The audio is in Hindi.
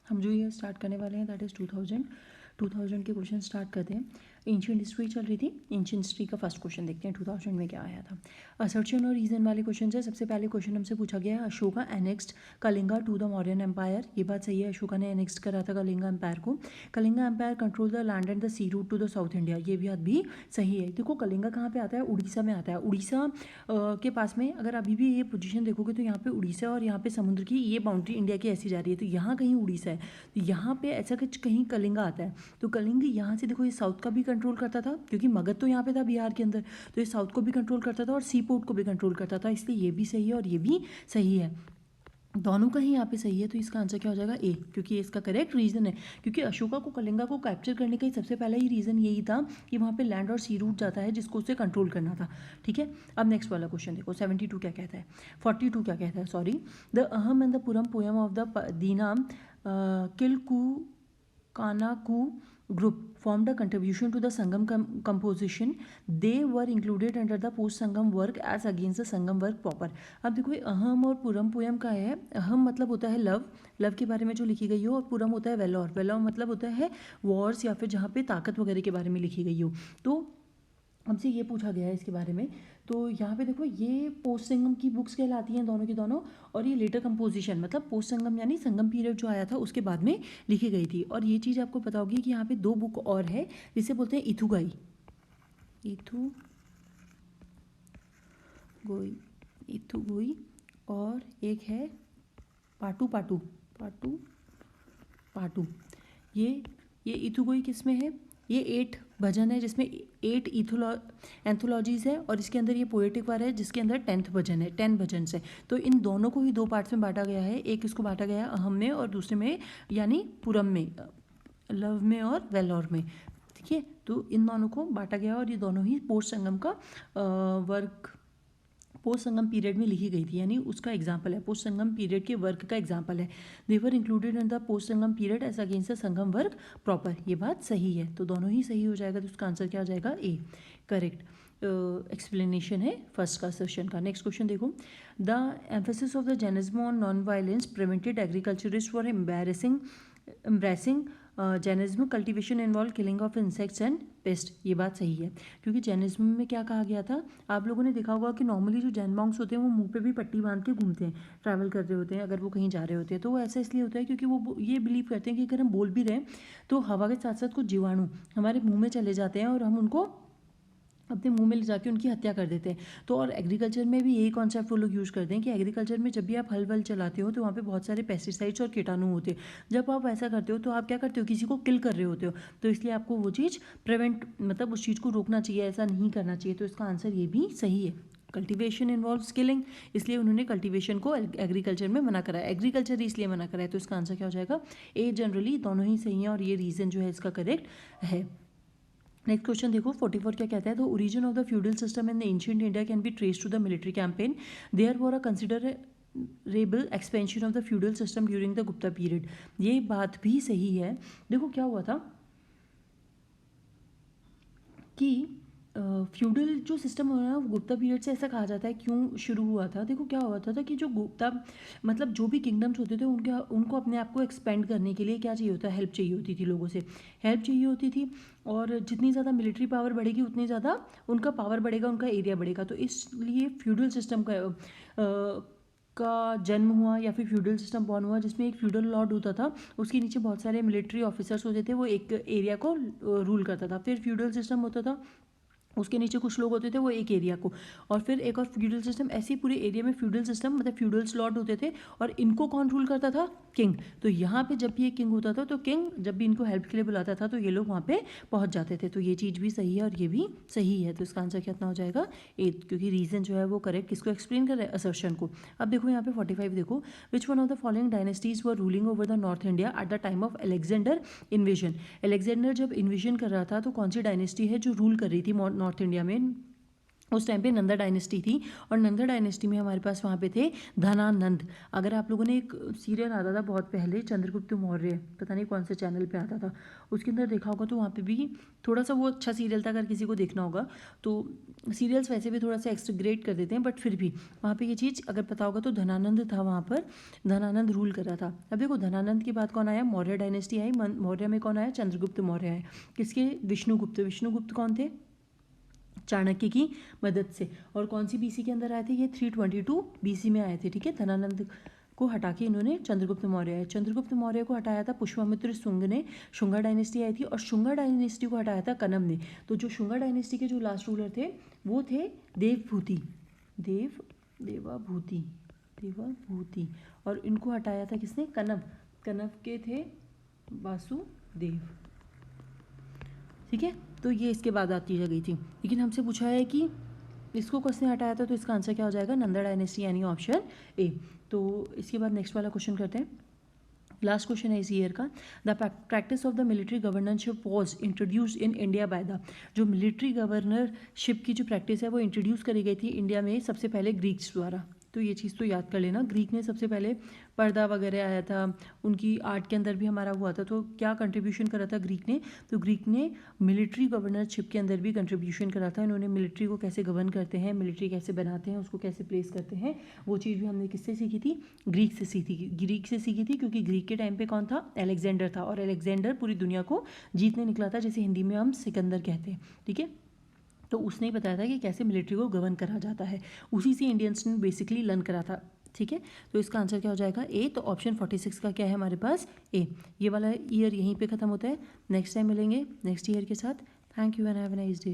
हम जो ये स्टार्ट करने वाले हैं दैट इज़ 2000 के क्वेश्चन स्टार्ट करते हैं। एंशिएंट हिस्ट्री चल रही थी, एंशिएंट हिस्ट्री का फर्स्ट क्वेश्चन देखते हैं 2000 में क्या आया था। असर्शन और रीजन वाले क्वेश्चन है। सबसे पहले क्वेश्चन हमसे पूछा गया है, Ashoka annexed Kalinga to the Mauryan empire. ये बात सही है, अशोका ने एनेक्स्ट करा था कलिंगा एम्पायर को। Kalinga empire control the land and the sea route to the south India. ये बात भी सही है। देखो कलिंगा कहाँ पे आता है, उड़ीसा में आता है। उड़ीसा के पास में अगर अभी भी ये पोजीशन देखोगे तो यहाँ पे उड़ीसा और यहाँ पे समुद्र की ये बाउंड्री इंडिया की ऐसी जा रही है, तो यहाँ कहीं उड़ीसा है, तो यहाँ पे ऐसा कुछ कहीं कलिंगा आता है। तो कलिंग यहाँ से देखो ये साउथ का भी कंट्रोल करता था, क्योंकि मगध तो यहाँ पे था बिहार के अंदर, तो ये साउथ को भी कंट्रोल करता था और सी पोर्ट को भी कंट्रोल करता था, इसलिए ये भी सही है और ये भी सही है। दोनों का ही यहाँ पे सही है, तो इसका आंसर क्या हो जाएगा ए, क्योंकि ये इसका करेक्ट रीजन है। क्योंकि अशोका को कलिंगा को कैप्चर करने का सबसे पहला ही रीजन यही था कि वहाँ पे लैंड और सी रूट जाता है जिसको उसे कंट्रोल करना था। ठीक है, अब नेक्स्ट वाला क्वेश्चन देखो, 72 क्या कहता है, 42 क्या कहता है, sorry. The Akam and the Puram poem of the दीना किलकू कानाकू group formed a contribution to the Sangam composition. They were included under the post Sangam work as against the Sangam work proper. अब देखो ये अहम और पुरम पोयम का है। अहम मतलब होता है लव, लव के बारे में जो लिखी गई हो, और पुरम होता है वेलोर, वेलोर मतलब होता है वॉर्स या फिर जहाँ पे ताकत वगैरह के बारे में लिखी गई हो। तो हमसे ये पूछा गया है इसके बारे में, तो यहाँ पे देखो ये पोस्ट संगम की बुक्स कहलाती हैं दोनों की दोनों, और ये लेटर कंपोजिशन मतलब पोस्ट संगम यानी संगम पीरियड जो आया था उसके बाद में लिखी गई थी। और ये चीज़ आपको पता होगी कि यहाँ पे दो बुक और है जिसे बोलते हैं इथुगाई, इथुगोई, और एक है पाटू पाटू पाटू पाटू। ये इथुगोई किस में है, ये 8 भजन है जिसमें 8 एंथोलॉजीज़ है, और इसके अंदर ये पोएटिक वार है जिसके अंदर 10th भजन है, 10 भजन है। तो इन दोनों को ही दो पार्ट्स में बांटा गया है, एक इसको बांटा गया है अहम में और दूसरे में यानी पुरम में, लव में और वेलोर में। ठीक है, तो इन दोनों को बांटा गया और ये दोनों ही पोस्ट संगम का वर्क, पोस्ट संगम पीरियड में लिखी गई थी, यानी उसका एग्जाम्पल है, पोस्ट संगम पीरियड के वर्क का एग्जाम्पल है। They were included in the post Sangam period as against the Sangam work proper. ये बात सही है, तो दोनों ही सही हो जाएगा, तो उसका आंसर क्या हो जाएगा, ए, करेक्ट एक्सप्लेनेशन है फर्स्ट का सेशन का। नेक्स्ट क्वेश्चन देखो, the emphasis of the Jainism on non violence prevented agriculturist for embracing Jainism cultivation involve killing of insects and pest. ये बात सही है, क्योंकि जैनिज्म में क्या कहा गया था, आप लोगों ने देखा होगा कि नॉर्मली जो जैन मॉन्क्स होते हैं वो मुंह पे भी पट्टी बांध के घूमते हैं, ट्रैवल कर रहे होते हैं, अगर वो कहीं जा रहे होते हैं, तो वो ऐसा इसलिए होता है क्योंकि वो ये बिलीव करते हैं कि अगर हम बोल भी रहे हैं तो हवा के साथ साथ कुछ जीवाणु हमारे मुँह में चले जाते हैं और हम उनको अपने मुंह में ले जाके उनकी हत्या कर देते हैं। तो और एग्रीकल्चर में भी यही कॉन्सेप्ट वो लोग यूज़ करते हैं कि एग्रीकल्चर में जब भी आप हल वल चलाते हो तो वहाँ पे बहुत सारे पेस्टिसाइड्स और कीटाणु होते हैं। जब आप ऐसा करते हो तो आप क्या करते हो, किसी को किल कर रहे होते हो, तो इसलिए आपको वो चीज़ प्रिवेंट मतलब उस चीज़ को रोकना चाहिए, ऐसा नहीं करना चाहिए। तो इसका आंसर ये भी सही है, कल्टीवेशन इन्वॉल्व किलिंग, इसलिए उन्होंने कल्टीवेशन को एग्रीकल्चर में मना करा है, एग्रीकल्चर इसलिए मना करा है। तो इसका आंसर क्या हो जाएगा, ए। जनरली दोनों ही सही हैं और ये रीज़न जो है इसका करेक्ट है। नेक्स्ट क्वेश्चन देखो, 44 क्या कहता है, the origin of the feudal system in the ancient India can be traced to the military campaign, there for a considerable expansion of the feudal system during the Gupta period. ये बात भी सही है। देखो क्या हुआ था कि फ्यूडल जो सिस्टम हो रहा है वो गुप्ता पीरियड से ऐसा कहा जाता है, क्यों शुरू हुआ था। देखो क्या हुआ था कि जो गुप्ता मतलब जो भी किंगडम्स होते थे उनको अपने आप को एक्सपेंड करने के लिए क्या चाहिए होता है, हेल्प चाहिए होती थी, लोगों से हेल्प चाहिए होती थी, और जितनी ज़्यादा मिलिट्री पावर बढ़ेगी उतनी ज़्यादा उनका पावर बढ़ेगा, उनका एरिया बढ़ेगा। तो इसलिए फ्यूडल सिस्टम का जन्म हुआ या फिर फ्यूडल सिस्टम बॉर्न हुआ, जिसमें एक फ्यूडल लॉर्ड होता था, उसके नीचे बहुत सारे मिलिट्री ऑफिसर्स होते थे, वो एक एरिया को रूल करता था। फिर फ्यूडल सिस्टम होता था, उसके नीचे कुछ लोग होते थे, वो एक एरिया को, और फिर एक और फ्यूडल सिस्टम, ऐसे पूरे एरिया में फ्यूडल सिस्टम मतलब फ्यूडल स्लॉट होते थे, और इनको कौन रूल करता था, किंग। तो यहाँ पे जब भी ये किंग होता था तो किंग जब भी इनको हेल्प के लिए बुलाता था तो ये लोग वहाँ पे पहुँच जाते थे। तो ये चीज़ भी सही है और ये भी सही है, तो इसका आंसर कितना हो जाएगा, 8, क्योंकि रीजन जो है वो करेक्ट किसको एक्सप्लेन कर रहा है, असर्शन को। अब देखो यहाँ पे 45 देखो, which one of the following dynasties were ruling over the north India at the time of Alexander invasion. Alexander जब इन्वेजन कर रहा था तो कौन सी डायनेस्टी है जो रूल कर रही थी नॉर्थ इंडिया में उस टाइम पे नंदा डायनेस्टी थी और नंदा डायनेस्टी में हमारे पास वहाँ पे थे धनानंद। अगर आप लोगों ने एक सीरियल आता था बहुत पहले चंद्रगुप्त मौर्य, पता नहीं कौन से चैनल पे आता था, उसके अंदर देखा होगा तो वहाँ पे भी थोड़ा सा वो अच्छा सीरियल था, अगर किसी को देखना होगा तो। सीरियल्स वैसे भी थोड़ा सा एक्सट्रीग्रेट कर देते हैं, बट फिर भी वहाँ पर ये चीज़ अगर पता होगा तो धनानंद था वहाँ पर, धनानंद रूल कर रहा था। अब देखो धनानंद के बाद कौन आया, मौर्य डायनेस्टी आई, मौर्य में कौन आया, चंद्रगुप्त मौर्य आए। किसके, विष्णुगुप्त। विष्णुगुप्त कौन थे, चाणक्य की मदद से। और कौन सी बीसी के अंदर आए थे, ये 322 बीसी में आए थे, ठीक है। धनानंद को हटा के इन्होंने चंद्रगुप्त मौर्य आए। चंद्रगुप्त मौर्य को हटाया था पुष्यमित्र शुंग ने, शुंगा डायनेस्टी आई थी, और शुंगा डायनेस्टी को हटाया था कनम ने। तो जो शुंगा डायनेस्टी के जो लास्ट रूलर थे वो थे देवभूति, देवाभूति, और इनको हटाया था किसने, कनब। कनब के थे वासुदेव, ठीक है। तो ये इसके बाद आती गई थी, लेकिन हमसे पूछा है कि इसको किसने हटाया था, तो इसका आंसर क्या हो जाएगा, नंदा डायनेस्टी, यानी ऑप्शन ए। तो इसके बाद नेक्स्ट वाला क्वेश्चन करते हैं, लास्ट क्वेश्चन है इस ईयर का। The practice of the military governorship was introduced in India by the, जो मिलिट्री गवर्नरशिप की जो प्रैक्टिस है वो इंट्रोड्यूस करी गई थी इंडिया में सबसे पहले ग्रीक्स द्वारा। तो ये चीज़ तो याद कर लेना, ग्रीक ने सबसे पहले, पर्दा वगैरह आया था, उनकी आर्ट के अंदर भी हमारा हुआ था, तो क्या कंट्रीब्यूशन करा था ग्रीक ने, तो ग्रीक ने मिलिट्री गवर्नरशिप के अंदर भी कंट्रीब्यूशन करा था। इन्होंने मिलिट्री को कैसे गवर्न करते हैं, मिलिट्री कैसे बनाते हैं, उसको कैसे प्लेस करते हैं, वो चीज़ भी हमने किससे सीखी थी, ग्रीक से सीखी थी, क्योंकि ग्रीक के टाइम पे कौन था, अलेक्जेंडर था, और अलेक्जेंडर पूरी दुनिया को जीतने निकला था, जैसे हिंदी में हम सिकंदर कहते हैं, ठीक है। तो उसने ही बताया था कि कैसे मिलिट्री को गवर्न करा जाता है, उसी से इंडियंस ने बेसिकली लर्न करा था, ठीक है। तो इसका आंसर क्या हो जाएगा, ए। तो ऑप्शन 46 का क्या है हमारे पास, ए। ये वाला ईयर यहीं पे ख़त्म होता है, नेक्स्ट टाइम मिलेंगे नेक्स्ट ईयर के साथ। Thank you and have a nice day.